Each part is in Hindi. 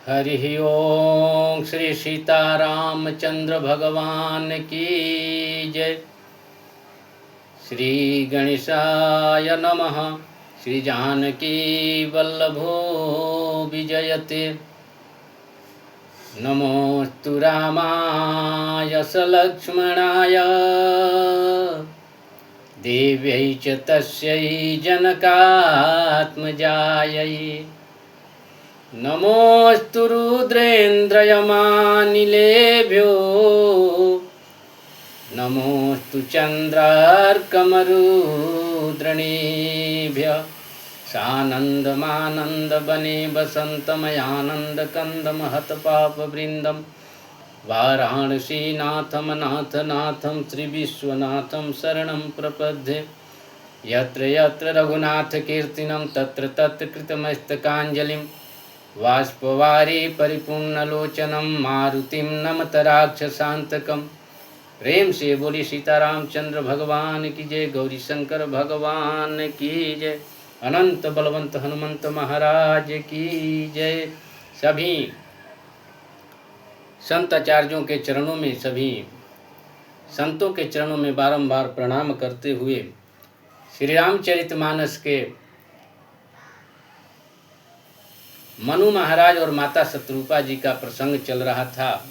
हरि ओम श्री सीतारामचंद्र भगवान की जय। श्री गणेशाय नमः। श्री जानकी वल्लभो विजयते। नमोस्तु रामाय सलक्ष्मणाय देव्यै च तस्यै जनकात्मजायै। नमोस्तु रुद्रेन्द्रयमानिलेभ्यो नमोस्तु चन्द्रार्कमरुद्रणेभ्यः। सानन्दमानन्दवने वसन्तमयानन्दकन्दमहतपापवृन्दं वाराणसीनाथमनाथनाथं श्रीविश्वनाथं शरणं प्रपद्ये। यत्र यत्र रघुनाथकीर्तनं तत्र तत्र कृतमस्तकाञ्जलिं बाष्पवारी परिपूर्णलोचनं मारुतिं नमत राक्षसान्तकं। प्रेम से बोली सीतारामचंद्र भगवान की जय। गौरी शंकर भगवान की जय। अनंत बलवंत हनुमंत महाराज की जय। सभी संत आचार्यों के चरणों में, सभी संतों के चरणों में बारंबार प्रणाम करते हुए श्री रामचरितमानस के मनु महाराज और माता शत्रुपा जी का प्रसंग चल रहा था।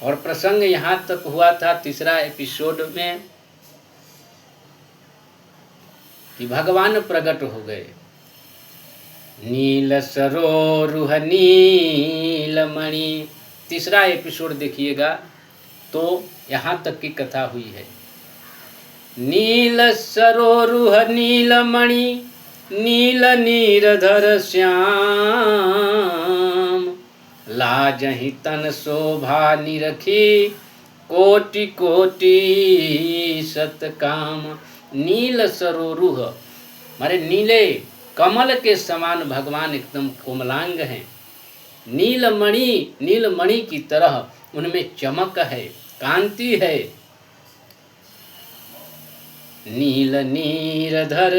और प्रसंग यहाँ तक हुआ था तीसरा एपिसोड में कि भगवान प्रकट हो गए। नील सरोरुह नीलमणि, तीसरा एपिसोड देखिएगा तो यहाँ तक की कथा हुई है। नील सरोरुह नीलमणि नील नीरधर श्याम, लाजहि तन शोभा निरखी कोटि कोटि सतकाम। नील सरोरुह मारे नीले कमल के समान भगवान एकदम कोमलांग हैं। नीलमणि, नीलमणि की तरह उनमें चमक है, कांति है। नील नीरधर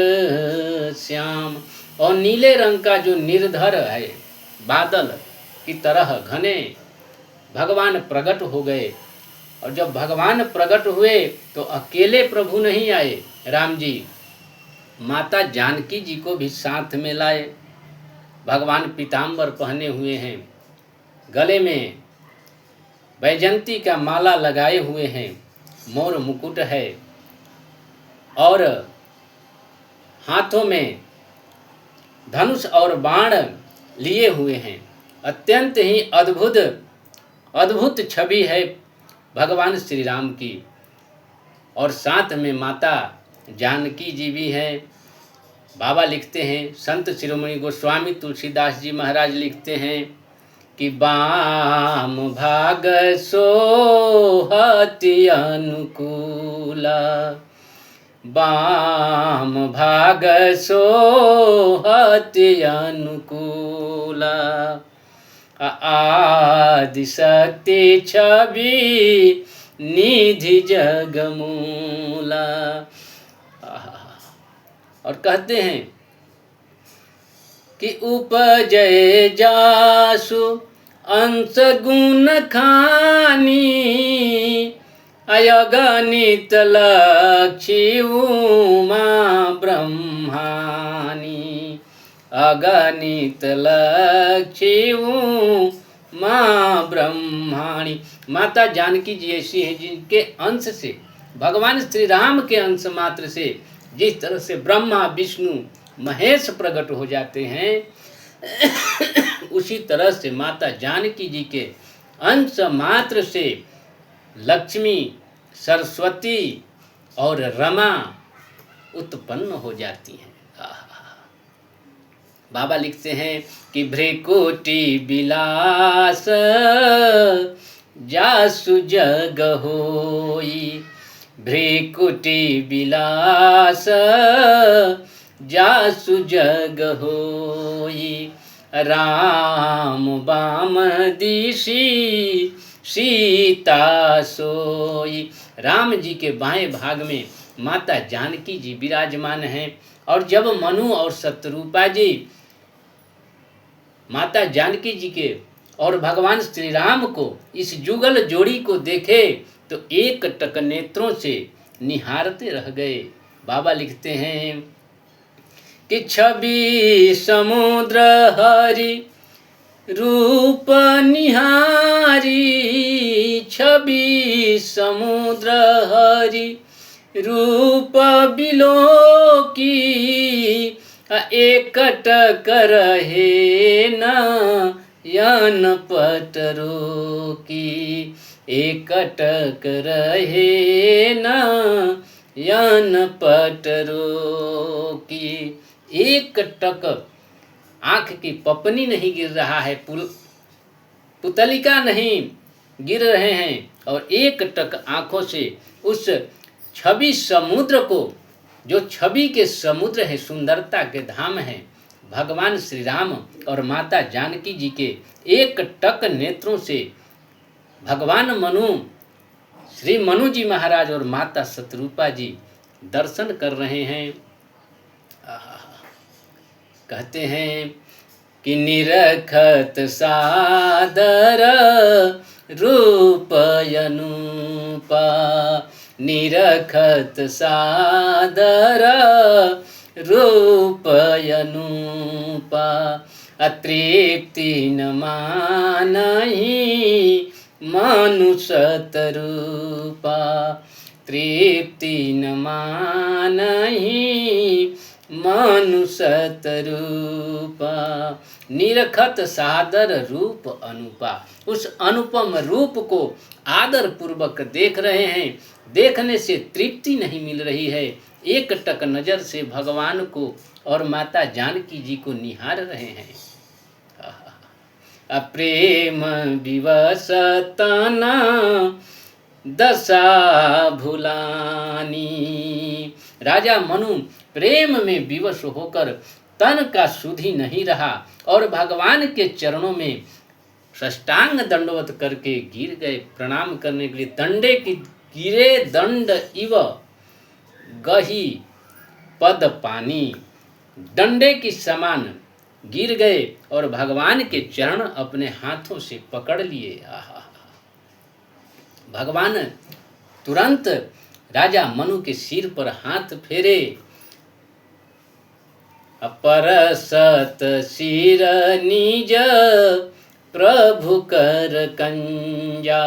श्याम, और नीले रंग का जो निर्धर है बादल की तरह घने भगवान प्रकट हो गए। और जब भगवान प्रकट हुए तो अकेले प्रभु नहीं आए, राम जी माता जानकी जी को भी साथ में लाए। भगवान पीताम्बर पहने हुए हैं, गले में वैजंती का माला लगाए हुए हैं, मोर मुकुट है और हाथों में धनुष और बाण लिए हुए हैं। अत्यंत ही अद्भुत छवि है भगवान श्री राम की। और साथ में माता जानकी जी भी हैं। बाबा लिखते हैं, संत शिरोमणि गोस्वामी तुलसीदास जी महाराज लिखते हैं कि बाम भाग सोहति अनुकूला, बाम भाग सोहति अनुकूला, आदि शक्ति छवि निधि जगमूला। और कहते हैं कि उपजय जासु अंश गुण खानी, अयगणित लक्षी उमा ब्रह्मानी, अगणित लक्षी उमा ब्रह्माणी। माता जानकी जी ऐसी है जिनके अंश से, भगवान श्री राम के अंश मात्र से जिस तरह से ब्रह्मा विष्णु महेश प्रकट हो जाते हैं, उसी तरह से माता जानकी जी के अंश मात्र से लक्ष्मी, सरस्वती और रमा उत्पन्न हो जाती हैं। बाबा लिखते हैं कि भ्रिकुटी विलास जासु जग होई, भ्रिकुटी विलास जासु जग होई, राम बाम दिशि सीता सोई। राम जी के बाएं भाग में माता जानकी जी विराजमान हैं। और जब मनु और शत्रुपा जी माता जानकी जी के और भगवान श्री राम को, इस जुगल जोड़ी को देखे तो एक टक नेत्रों से निहारते रह गए। बाबा लिखते हैं कि छवि समुद्र हरि रूप निहारी, छवि समुद्र हरि रूप बिलोकी, एकटक रहे नयन पटरो की, एकटक रहे नयन पटरो की। एक टक आँख की पपनी नहीं गिर रहा है, पुतलिका नहीं गिर रहे हैं, और एक टक आँखों से उस छवि समुद्र को, जो छवि के समुद्र है, सुंदरता के धाम है, भगवान श्री राम और माता जानकी जी के एक टक नेत्रों से भगवान मनु, श्री मनु जी महाराज और माता शतरूपा जी दर्शन कर रहे हैं। कहते हैं कि निरखत सादर रूप अनुपा, निरखत सादर रूप अनुपा, अतृप्ति न मानहि मनुष्यत रूपा, तृप्ति न मानहि मनुष्यत रूपा, निरखत सादर रूप अनुपा। उस अनुपम रूप को आदर पूर्वक देख रहे हैं, देखने से तृप्ति नहीं मिल रही है, एक टक नजर से भगवान को और माता जानकी जी को निहार रहे हैं। अप्रेम विवश तना दशा भुलानी, राजा मनु प्रेम में विवश होकर तन का सुधि नहीं रहा और भगवान के चरणों में साष्टांग दंडवत करके गिर गए प्रणाम करने के लिए। दंडे की गिरे दंड इव गही पद पानी, डंडे की समान गिर गए और भगवान के चरण अपने हाथों से पकड़ लिए। भगवान तुरंत राजा मनु के सिर पर हाथ फेरे, अपरसत सिर निज प्रभु कर कंजा,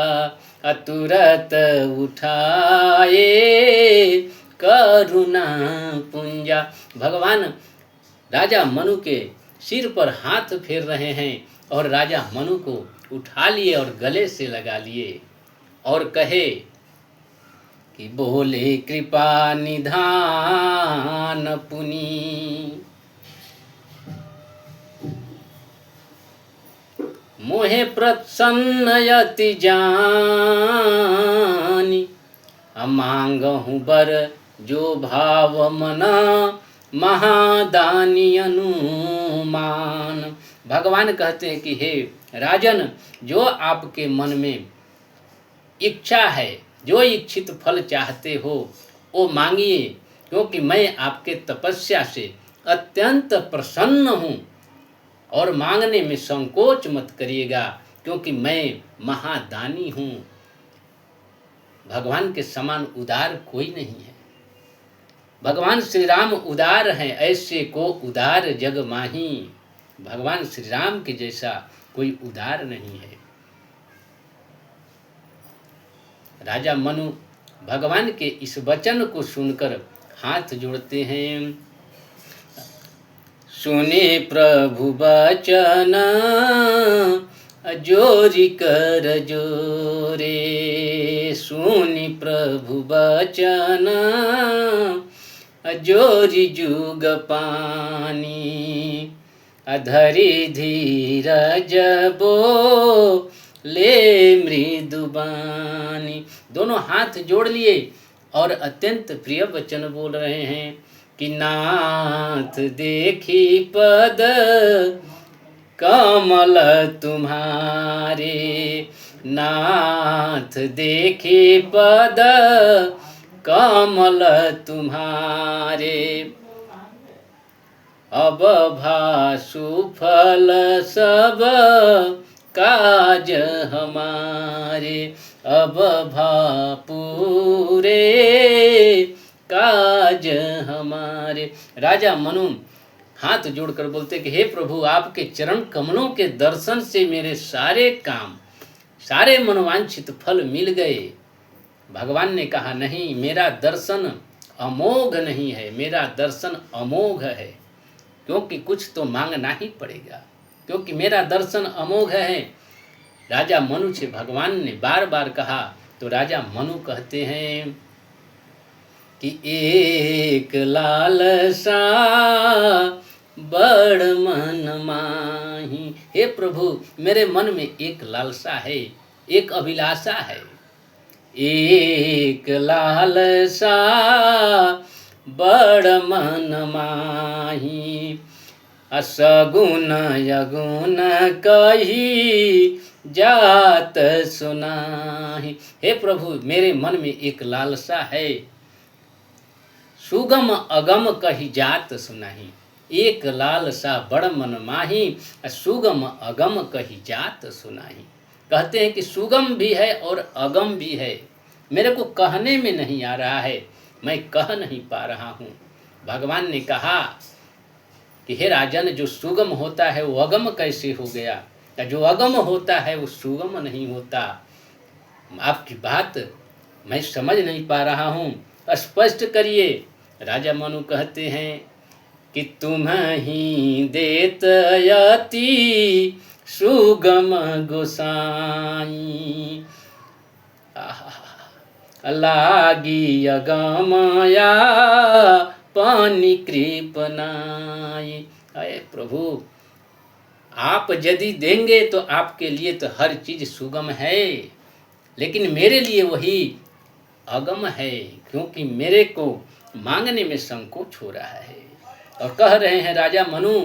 अतुरत उठाए करुणा पुंजा। भगवान राजा मनु के सिर पर हाथ फेर रहे हैं और राजा मनु को उठा लिए और गले से लगा लिए और कहे कि बोले कृपा निधान पुनी, मोहे प्रसन्नयति जानी, मांगहु बर जो भाव मना महादानी अनुमान। भगवान कहते हैं कि हे राजन, जो आपके मन में इच्छा है, जो इच्छित फल चाहते हो वो मांगिए, क्योंकि मैं आपके तपस्या से अत्यंत प्रसन्न हूँ और मांगने में संकोच मत करिएगा, क्योंकि मैं महादानी हूँ। भगवान के समान उदार कोई नहीं है। भगवान श्री राम उदार हैं, ऐसे को उदार जग माही। भगवान श्री राम के जैसा कोई उदार नहीं है। राजा मनु भगवान के इस वचन को सुनकर हाथ जोड़ते हैं। सुने प्रभु वचन जोरी कर जोरे, सुनि प्रभु वचन जोरी जुग पानी, अधरी धीरज बो ले मृदुबानी। दोनों हाथ जोड़ लिए और अत्यंत प्रिय वचन बोल रहे हैं कि नाथ देखी पद कमल तुम्हारे, नाथ देखी पद कमल तुम्हारे, अब भासु फल सब काज हमारे, अब भा पूरे काज हमारे। राजा मनु हाथ जोड़कर बोलते कि हे प्रभु, आपके चरण कमलों के दर्शन से मेरे सारे काम, सारे मनोवांछित फल मिल गए। भगवान ने कहा नहीं, मेरा दर्शन अमोघ नहीं है, मेरा दर्शन अमोघ है, क्योंकि कुछ तो मांगना ही पड़ेगा, क्योंकि मेरा दर्शन अमोघ है। राजा मनु से भगवान ने बार बार कहा तो राजा मनु कहते हैं कि एक लालसा बड़ मन माही। हे प्रभु, मेरे मन में एक लालसा है, एक अभिलाषा है। एक लालसा बड़ मन माही, असगुन यगुन कही जात सुनाही। हे प्रभु, मेरे मन में एक लालसा है, सुगम अगम कही जात सुनाही। एक लालसा बड़ मन माही, सुगम अगम कही जात सुनाही। कहते हैं कि सुगम भी है और अगम भी है, मेरे को कहने में नहीं आ रहा है, मैं कह नहीं पा रहा हूँ। भगवान ने कहा कि हे राजन, जो सुगम होता है वो अगम कैसे हो गया, या जो अगम होता है वो सुगम नहीं होता। आपकी बात मैं समझ नहीं पा रहा हूँ, स्पष्ट करिए। राजा मनु कहते हैं कि तुम ही देत यति सुगम गोसाई, लागी अगमया पानी कृपनाई। अरे प्रभु, आप यदि देंगे तो आपके लिए तो हर चीज सुगम है, लेकिन मेरे लिए वही अगम है, क्योंकि मेरे को मांगने में संकोच हो रहा है। और कह रहे हैं राजा मनु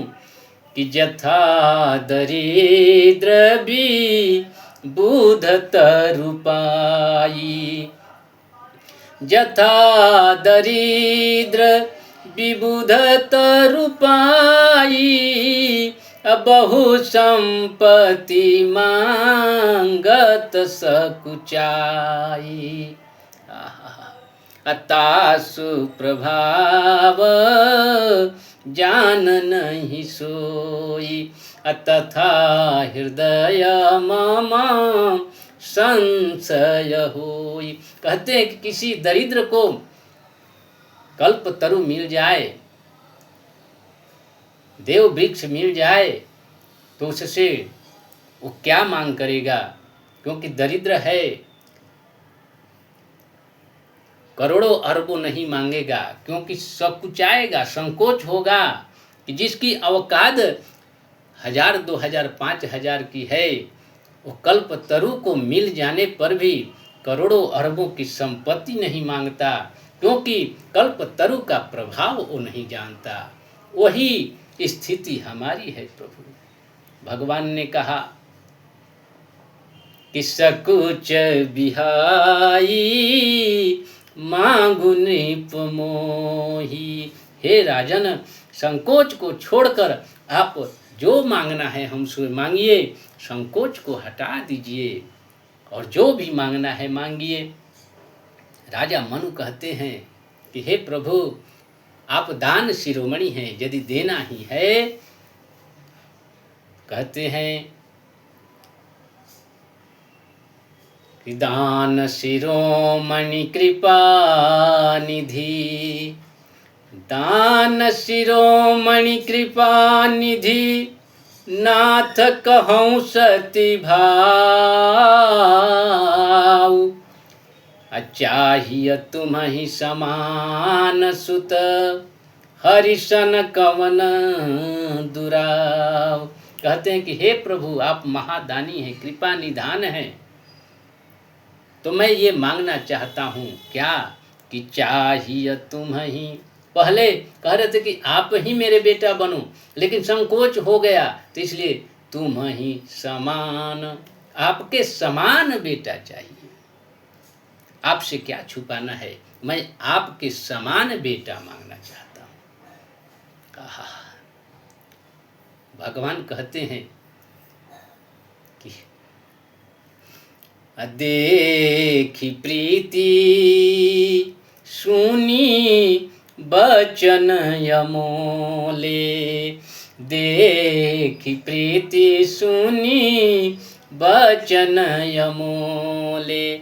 कि जथा दरिद्र भी बुध तरुपाई, जथा दरिद्र विबुध तरुपाई, बहु संपत्ति मांगत सकुचाई। अतासु प्रभाव जान नहीं सोई, तथा हृदय मम संशय होई। कहते हैं कि किसी दरिद्र को कल्प तरु मिल जाए, देव वृक्ष मिल जाए, तो उससे वो क्या मांग करेगा, क्योंकि दरिद्र है, करोड़ों अरबों नहीं मांगेगा, क्योंकि सकुचाएगा, संकोच होगा कि जिसकी औकात 1000, 2000, 5000 की है, वो कल्प तरु को मिल जाने पर भी करोड़ों अरबों की संपत्ति नहीं मांगता, क्योंकि कल्प तरु का प्रभाव वो नहीं जानता। वही स्थिति हमारी है प्रभु। भगवान ने कहा कि सकुच बिहाई मांगु नृप मोही। हे राजन, संकोच को छोड़कर आप जो मांगना है हमसे मांगिए, संकोच को हटा दीजिए और जो भी मांगना है मांगिए। राजा मनु कहते हैं कि हे प्रभु, आप दान शिरोमणि हैं, यदि देना ही है, कहते हैं कि दान शिरोमणि कृपा निधि, दान शिरोमणि कृपा निधि, नाथ कहूँ सति भाव, चाहिए तुम्हि समान सुत, हरिशन कवन दुराव। कहते हैं कि हे प्रभु, आप महादानी हैं, कृपा निधान हैं, तो मैं ये मांगना चाहता हूँ क्या कि चाहिए तुम्हि। पहले कह रहे थे कि आप ही मेरे बेटा बनो, लेकिन संकोच हो गया, तो इसलिए तुम ही समान, आपके समान बेटा चाहिए। आपसे क्या छुपाना है, मैं आपके समान बेटा मांगना चाहता हूँ। कहा भगवान कहते हैं कि देखी प्रीति सुनी बचन अमोले, देखी प्रीति सुनी बचन अमोले,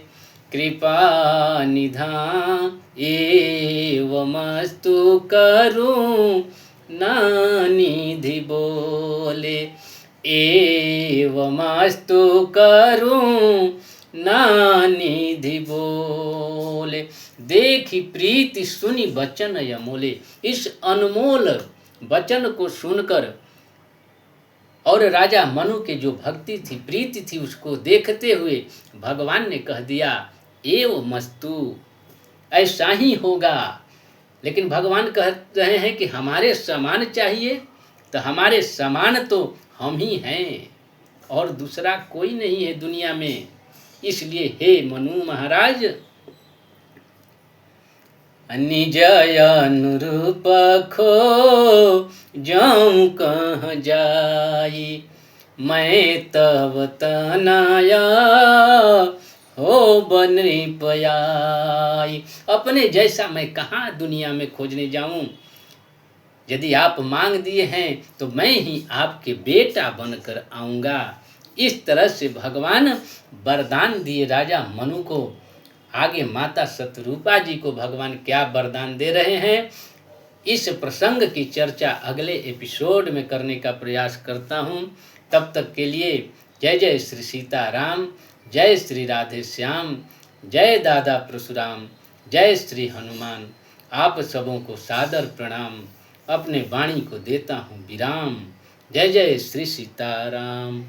कृपा निधान एवमस्तु करूं नानिधि बोले, एवमस्तु करूं नानिधि बोले। देखी प्रीति सुनी बचन अमोले, इस अनमोल वचन को सुनकर और राजा मनु के जो भक्ति थी, प्रीति थी, उसको देखते हुए भगवान ने कह दिया एवमस्तु, ऐसा ही होगा। लेकिन भगवान कह रहे हैं कि हमारे समान चाहिए, तो हमारे समान तो हम ही हैं और दूसरा कोई नहीं है दुनिया में। इसलिए हे मनु महाराज, निज अनुरूप खो जाऊं कहाँ जाई, मैं तब तनाया हो बनी पयाई। अपने जैसा मैं कहाँ दुनिया में खोजने जाऊं, यदि आप मांग दिए हैं तो मैं ही आपके बेटा बनकर आऊँगा। इस तरह से भगवान वरदान दिए राजा मनु को। आगे माता शतरूपा जी को भगवान क्या वरदान दे रहे हैं, इस प्रसंग की चर्चा अगले एपिसोड में करने का प्रयास करता हूँ। तब तक के लिए जय जय श्री सीताराम, जय श्री राधे श्याम, जय दादा परशुराम, जय श्री हनुमान। आप सबों को सादर प्रणाम, अपने वाणी को देता हूँ विराम। जय जय श्री सीताराम।